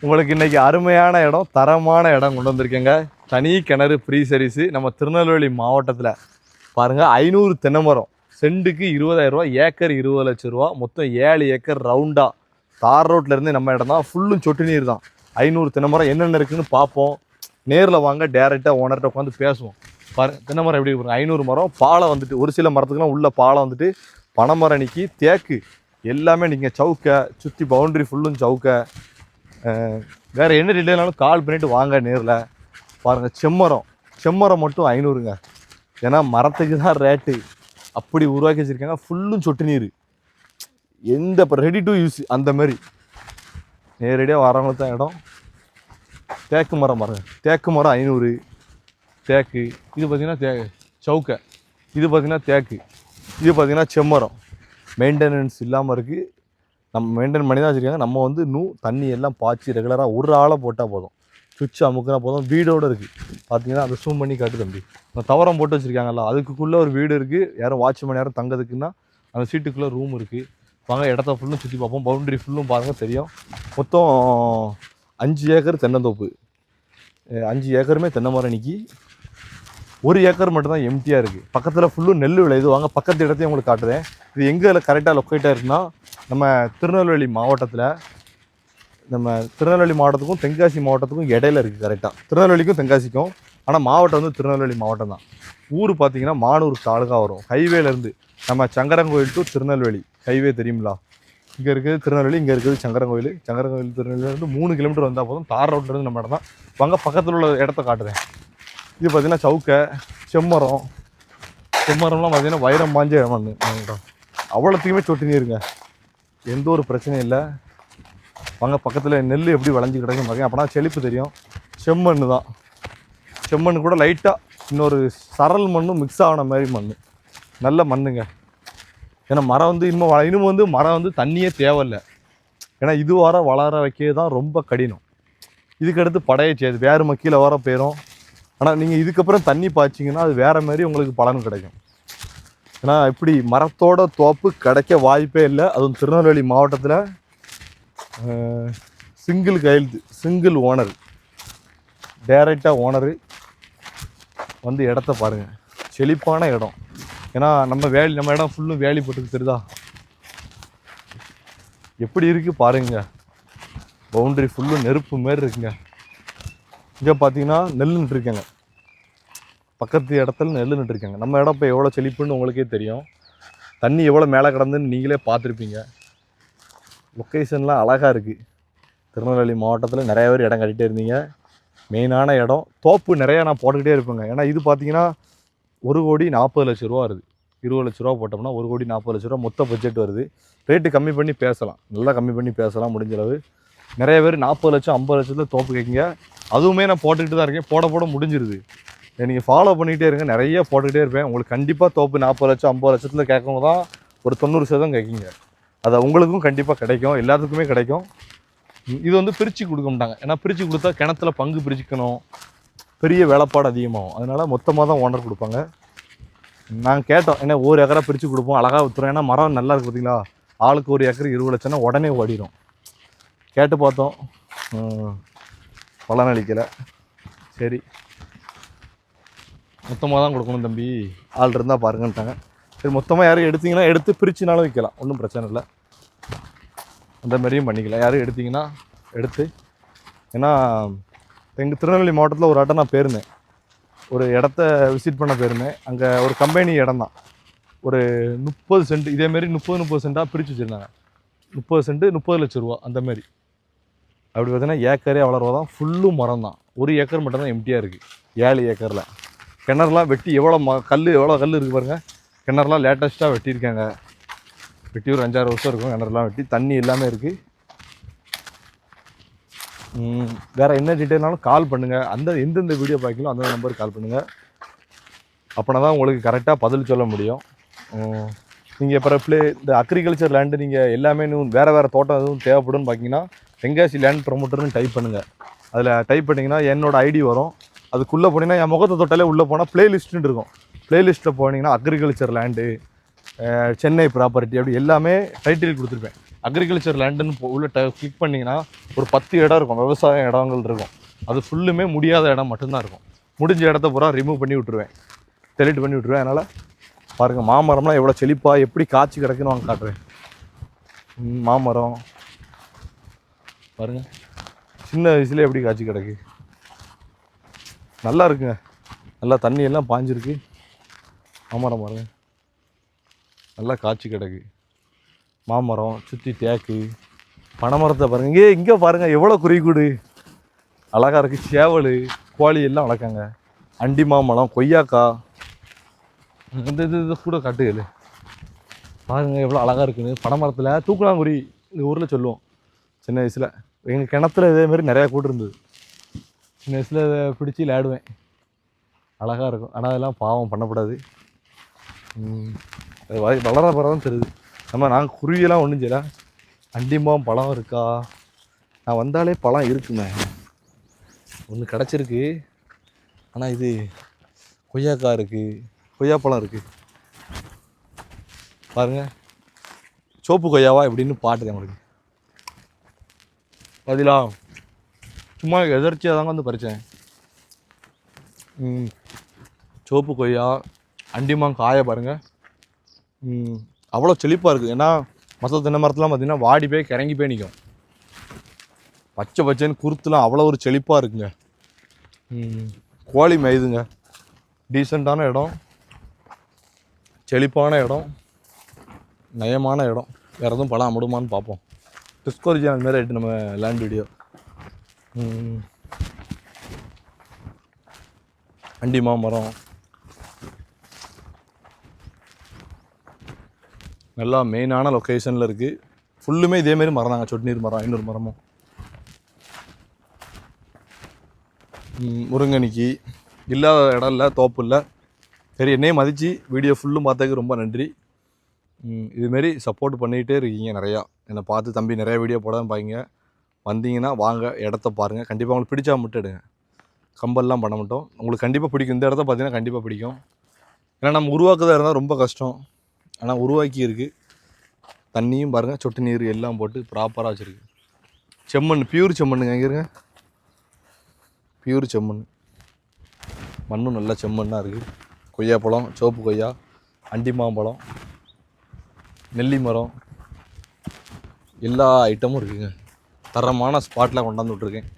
உங்களுக்கு இன்றைக்கி அருமையான இடம், தரமான இடம் கொண்டு வந்திருக்கேங்க. தனி கிணறு ஃப்ரீ சர்வீஸு. நம்ம திருநெல்வேலி மாவட்டத்தில் பாருங்கள், 500 தென்னை மரம், சென்ட்டுக்கு 20,000 ரூபா, ஏக்கர் 20 லட்சம் ரூபா, மொத்தம் 7 ஏக்கர் ரவுண்டாக தார் ரோட்லேருந்து நம்ம இடம் தான். ஃபுல்லும் சொட்டு நீர் தான். 500 தென்னை மரம் என்னென்ன இருக்குதுன்னு பார்ப்போம். நேரில் வாங்க, டேரெக்டாக ஓனர்கிட்ட உட்காந்து பேசுவோம். தென்னை மரம் எப்படி இருக்கும்? 500 மரம், பாலை வந்துட்டு ஒரு சில மரத்துக்குலாம் உள்ள பாலை வந்துட்டு பனைமரம் நிற்கி, தேக்கு எல்லாமே நீங்கள் சவுக்கை சுற்றி பவுண்ட்ரி ஃபுல்லும் சவுக்கை. வேறு என்ன டீட்டெயில்னாலும் கால் பண்ணிவிட்டு வாங்க நேரில் பாருங்கள். செம்மரம் மட்டும் 500ங்க. ஏன்னா மரத்துக்கு தான் ரேட்டு, அப்படி உருவாக்கி வச்சுருக்காங்க. ஃபுல்லும் சொட்டு நீர், எந்த இப்போ ரெடி டு யூஸ் அந்த மாதிரி. நேரடியாக வரவங்களுக்கு தான் இடம். தேக்கு மரம் பாருங்கள், தேக்கு மரம் 500. தேக்கு இது பார்த்திங்கன்னா சவுக்கை, இது பார்த்திங்கன்னா தேக்கு, இது பார்த்திங்கன்னா செம்மரம். மெயின்டெனன்ஸ் இல்லாமல் இருக்குது. நம்ம மெயின்டைன் பண்ணி தான் வச்சுருக்காங்க. நம்ம வந்து தண்ணி எல்லாம் பாய்ச்சி ரெகுலராக ஒரு ஆளை போட்டால் போதும், சுவிட்ச் அமுக்குனா போதும். வீடோடு இருக்குது பார்த்தீங்கன்னா, அதை ஜூம் பண்ணி காட்டு தம்பி. அந்த தவறம் போட்டு வச்சுருக்காங்கல்ல, அதுக்குள்ளே ஒரு வீடு இருக்குது. யாரும் வாட்ச்மேன் யாரும் தங்கிறதுக்குன்னா அந்த சீட்டுக்குள்ளே ரூம் இருக்குது. வாங்க இடத்த ஃபுல்லும் சுற்றி பார்ப்போம். பவுண்ட்ரி ஃபுல்லும் பாருங்கள் தெரியும். மொத்தம் 5 ஏக்கர் தென்னந்தோப்பு, 5 ஏக்கருமே தென்னை மரம் நிற்கி. 1 ஏக்கர் மட்டும்தான் எம்டியாக இருக்குது. பக்கத்தில் ஃபுல்லும் நெல் விளையுது. வாங்க பக்கத்து இடத்தையும் உங்களுக்கு காட்டுறேன். இது எங்கே கரெக்டாக லொக்கேட்டாக இருக்குன்னா, நம்ம திருநெல்வேலி மாவட்டத்துக்கும் தென்காசி மாவட்டத்துக்கும் இடையில இருக்குது. கரெக்டாக திருநெல்வேலிக்கும் தென்காசிக்கும். ஆனால் மாவட்டம் வந்து திருநெல்வேலி மாவட்டம் தான். ஊர் பார்த்திங்கன்னா மானூர் தாலுகா வரும். ஹைவேலேருந்து நம்ம சங்கரங்கோயில் டு திருநெல்வேலி ஹைவே தெரியுங்களா? இங்கே இருக்குது திருநெல்வேலி, இங்கே இருக்குது சங்கரங்கோயில். திருநெல்வேலியிலேருந்து 3 கிலோமீட்டர் வந்தால் போதும். தார் ரோட்லேருந்து நம்ம இடம் தான். வாங்க பக்கத்தில் உள்ள இடத்த காட்டுறேன். இது பார்த்திங்கன்னா சவுக்கை, செம்மரம்லாம் பார்த்திங்கன்னா வைரம் பாஞ்ச மண். அவ்வளோத்துக்குமே சொட்டு நீருங்க, எந்த ஒரு பிரச்சனையும் இல்லை. வாங்க பக்கத்தில் நெல் எப்படி விளைஞ்சி கிடக்குன்னு பாருங்க. அப்போனா செழிப்பு தெரியும். செம்மண் தான். செம்மண் கூட லைட்டாக இன்னொரு சரல் மண்ணும் மிக்ஸ் ஆன மாதிரி மண், நல்ல மண்ணுங்க. ஏன்னா மரம் வந்து இன்னும் வந்து மரம் வந்து தண்ணியே தேவையில்லை. ஏன்னா இது வளர வைக்க தான் ரொம்ப கடினம். இதுக்கடுத்து படையை செய்யாது, வேறு மக்கியில் வர போயிடும். ஆனால் நீங்கள் இதுக்கப்புறம் தண்ணி பாய்ச்சிங்கன்னா அது வேறு மாதிரி உங்களுக்கு பலன் கிடைக்கும். ஏன்னா இப்படி மரத்தோட தோப்பு கிடைக்க வாய்ப்பே இல்லை. அதுவும் திருநெல்வேலி மாவட்டத்தில் சிங்கிள் கையெழுத்து, சிங்கிள் ஓனர், டைரெக்டாக ஓனரு வந்து இடத்த பாருங்கள். செழிப்பான இடம். ஏன்னா நம்ம இடம் ஃபுல்லும் வேலி போட்டுக்கு தெரியுதா, எப்படி இருக்குது பாருங்க. பவுண்ட்ரி ஃபுல்லும் நெருப்பு மாரி இருக்குங்க. இங்கே பார்த்தீங்கன்னா நெல் நட்டுருக்காங்க. பக்கத்து இடத்துல நெல் நட்டுருக்காங்க. நம்ம இடம் இப்போ எவ்வளோ செழிப்புன்னு உங்களுக்கே தெரியும். தண்ணி எவ்வளோ மேலே கிடந்துன்னு நீங்களே பார்த்துருப்பீங்க. லொக்கேஷன்லாம் அழகாக இருக்குது. திருநெல்வேலி மாவட்டத்தில் நிறைய பேர் இடம் கட்டிகிட்டே இருந்தீங்க. மெயினான இடம். தோப்பு நிறையா நான் போட்டுக்கிட்டே இருப்பேங்க. ஏன்னா இது பார்த்தீங்கன்னா 1,40,00,000 வருது. 20 லட்ச ரூபா போட்டோம்னா 1,40,00,000 ரூபா மொத்த பட்ஜெட் வருது. ரேட்டு கம்மி பண்ணி பேசலாம், நல்லா கம்மி பண்ணி பேசலாம் முடிஞ்சளவு. நிறைய பேர் 40 லட்சம் 50 லட்சத்தில் தோப்பு கேட்குங்க. அதுவுமே நான் போட்டுக்கிட்டு தான் இருக்கேன். போட முடிஞ்சிருது. நீங்கள் ஃபாலோ பண்ணிகிட்டே இருங்க, நிறைய போட்டுக்கிட்டே இருப்பேன். உங்களுக்கு கண்டிப்பாக தோப்பு 40 லட்சம் 50 லட்சத்தில் கேட்கவங்க தான் ஒரு 90% கேட்குங்க. அதை உங்களுக்கும் கண்டிப்பாக கிடைக்கும், எல்லாத்துக்குமே கிடைக்கும். இது வந்து பிரித்து கொடுக்க மாட்டாங்க. ஏன்னா பிரித்து கொடுத்தா கிணத்துல பங்கு பிரிச்சுக்கணும், பெரிய வேலைப்பாடு அதிகமாகும். அதனால் மொத்தமாக தான் ஓனர் கொடுப்பாங்க. நாங்கள் கேட்டோம், ஏன்னா 1 ஏக்கராக பிரித்து கொடுப்போம், அழகாக விற்றுறோம். ஏன்னா மரம் நல்லா இருக்குது பார்த்தீங்களா, ஆளுக்கு 1 ஏக்கர் 20 லட்சம்னா உடனே ஓடிடும். கேட்டு பார்த்தோம், பலனளிக்கலை. சரி மொத்தமாக தான் கொடுக்கணும் தம்பி, ஆள் இருந்தால் பாருங்கன்ட்டாங்க. சரி மொத்தமாக யாரும் எடுத்திங்கன்னா எடுத்து பிரிச்சுனாலும் விற்கலாம், ஒன்றும் பிரச்சனை இல்லை. அந்த மாதிரியும் பண்ணிக்கலாம். யாரும் எடுத்திங்கன்னா எடுத்து. ஏன்னா எங்கள் திருநெல்வேலி மாவட்டத்தில் ஒரு ஆட்டம் நான் போயிருந்தேன், ஒரு இடத்த விசிட் பண்ண போயிருந்தேன். அங்கே ஒரு கம்பெனி இடம் தான், ஒரு 30 சென்ட் இதேமாரி 30 சென்ட்டாக பிரித்து வச்சுருந்தாங்க. 30 சென்ட்டு 30 லட்ச ரூபா அந்த மாதிரி. அப்படி பார்த்தீங்கன்னா ஏக்கரே அவ்வளோ தான். ஃபுல்லும் மரம் தான். 1 ஏக்கர் மட்டும்தான் எம்டியாக இருக்குது. 7 ஏக்கரில் கிணறுலாம் வெட்டி எவ்வளோ கல் இருக்குது பாருங்கள். கிணறுலாம் லேட்டஸ்ட்டாக வெட்டியிருக்காங்க. வெட்டி ஒரு 5-6 வருஷம் இருக்கும். கிணறுலாம் வெட்டி தண்ணி எல்லாமே இருக்குது. வேறு என்ன டீட்டெயில்னாலும் கால் பண்ணுங்கள். எந்தெந்த வீடியோ பார்க்கணும் அந்த நம்பருக்கு கால் பண்ணுங்கள். அப்படின்னா தான் உங்களுக்கு கரெக்டாக பதில் சொல்ல முடியும். நீங்கள் இப்போ இந்த அக்ரிகல்ச்சர் லேண்டு நீங்கள் எல்லாமே வேறு தோட்டம் எதுவும் தேவைப்படுன்னு பார்த்தீங்கன்னா தென்காசி லேண்ட் ப்ரமோட்டர்னு டைப் பண்ணுங்கள். அதில் டைப் பண்ணிங்கன்னா என்னோடய ஐடி வரும். அதுக்குள்ளே போனீங்கன்னா என் முகத்தை தொட்டாலே உள்ளே போனால் ப்ளேலிஸ்ட்டுன்னு இருக்கும். ப்ளேலிஸ்ட்டில் போனீங்கன்னா அக்ரிகல்ச்சர் லேண்டு, சென்னை ப்ராப்பர்ட்டி அப்படி எல்லாமே டைட்டில் கொடுத்துருப்பேன். அக்ரிகல்ச்சர் லேண்டுன்னு உள்ள கிளிக் பண்ணிங்கன்னா ஒரு 10 இடம் இருக்கும், விவசாய இடங்கள் இருக்கும். அது ஃபுல்லுமே முடியாத இடம் மட்டும்தான் இருக்கும். முடிஞ்ச இடத்த பூரா ரிமூவ் பண்ணி விட்ருவேன், டெலிட் பண்ணி விட்ருவேன். அதனால் பாருங்கள் மாமரம்லாம் எவ்வளோ செழிப்பாக எப்படி காய்ச்சி கிடக்குன்னு வாங்க காட்டுறேன். மாமரம் பாருங்கள் சின்ன வயசுல எப்படி காய்ச்சி கிடக்கு, நல்லா இருக்குங்க. நல்லா தண்ணி எல்லாம் பாஞ்சிருக்கு. மாமரம் பாருங்க நல்லா காய்ச்சி கிடக்கு. மாமரம் சுற்றி தேக்கு, பனைமரத்தை பாருங்க. இங்கே பாருங்கள் எவ்வளோ குறிக்கூடு அழகாக இருக்குது. சேவல் கோழி எல்லாம் வளர்க்காங்க. அண்டி மாமரம், கொய்யாக்காய், இந்த இது கூட காட்டுகள் பாருங்கள் எவ்வளோ அழகாக இருக்குன்னு. பனைமரத்தில் தூக்கலாங்குருவி இந்த ஊரில் சொல்லுவோம். சின்ன வயசில் எங்கள் கிணத்துல இதேமாரி நிறையா கூட்டு இருந்தது. சின்ன வயசில் இதை பிடிச்சி விளையாடுவேன், அழகாக இருக்கும். ஆனால் அதெல்லாம் பாவம் பண்ணக்கூடாது. அது வளர தான் தெரியுது. நாங்கள் குருவியெல்லாம் ஒன்றும் செய்யல. அண்டிமாம் பழம் இருக்கா, நான் வந்தாலே பழம் இருக்குமே, ஒன்று கிடச்சிருக்கு. ஆனால் இது கொய்யாக்காய் இருக்குது, கொய்யாப்பழம் இருக்குது பாருங்கள். சோப்பு கொய்யாவா எப்படின்னு பாட்டுது உங்களுக்கு பதிலா சும்மா எதர்ச்சியாக தாங்க வந்து பறித்தேன். சோப்பு கொய்யா, அண்டிமாங் காயை பாருங்கள் அவ்வளோ செழிப்பாக இருக்குது. ஏன்னா மற்ற தென்னை மரத்துலாம் பார்த்திங்கன்னா வாடி போய் கிறங்கி போய் நிற்கும். பச்சை பச்சைன்னு குருத்துலாம் அவ்வளோ ஒரு செழிப்பாக இருக்குங்க. கோழி மேயுதுங்க. டீசெண்டான இடம், செழிப்பான இடம், நயமான இடம். வேறு எதுவும் பழம் அமுடுமான்னு பார்ப்போம். டிஸ்கவரி சேனல் மாரி ஆகிட்டு நம்ம லேண்ட் வீடியோ. அண்டிமா மரம் நல்லா மெயினான லொக்கேஷனில் இருக்குது. ஃபுல்லுமே இதேமாரி மரம் தாங்க. சொட்டு நீர் மரம், 500 மரமும். முருங்கனிக்கு இல்லாத இடம் இல்லை, தோப்பு இல்லை. சரி, என்னையே மதித்து வீடியோ ஃபுல்லும் பார்த்ததுக்கு ரொம்ப நன்றி. இதுமாரி சப்போர்ட் பண்ணிகிட்டே இருக்கீங்க நிறையா. என்னை பார்த்து தம்பி நிறையா வீடியோ போடாமல் பாருங்க. வந்தீங்கன்னா வாங்க, இடத்த பாருங்கள். கண்டிப்பாக உங்களுக்கு பிடிச்சா மட்டும் எடுங்க, கம்பல்லாம் பண்ண மாட்டோம். உங்களுக்கு கண்டிப்பாக பிடிக்கும். இந்த இடத்த பார்த்தீங்கன்னா கண்டிப்பாக பிடிக்கும். ஏன்னா நம்ம உருவாக்குறதா இருந்தால் ரொம்ப கஷ்டம். ஆனால் உருவாக்கி இருக்குது. தண்ணியும் பாருங்கள், சொட்டு நீர் எல்லாம் போட்டு ப்ராப்பராக வச்சுருக்கு. செம்மண், பியூர் செம்மண்ணுங்க. எங்கே இருங்க, பியூர் செம்மண். மண்ணும் நல்லா செம்மண்ணாக இருக்குது. கொய்யாப்பழம், சோப்பு கொய்யா, அண்டிமாம்பழம், நெல்லி மரம், எல்லா ஐட்டமும் இருக்குதுங்க. தரமான ஸ்பாட்டில் கொண்டாந்து விட்ருக்கேன்.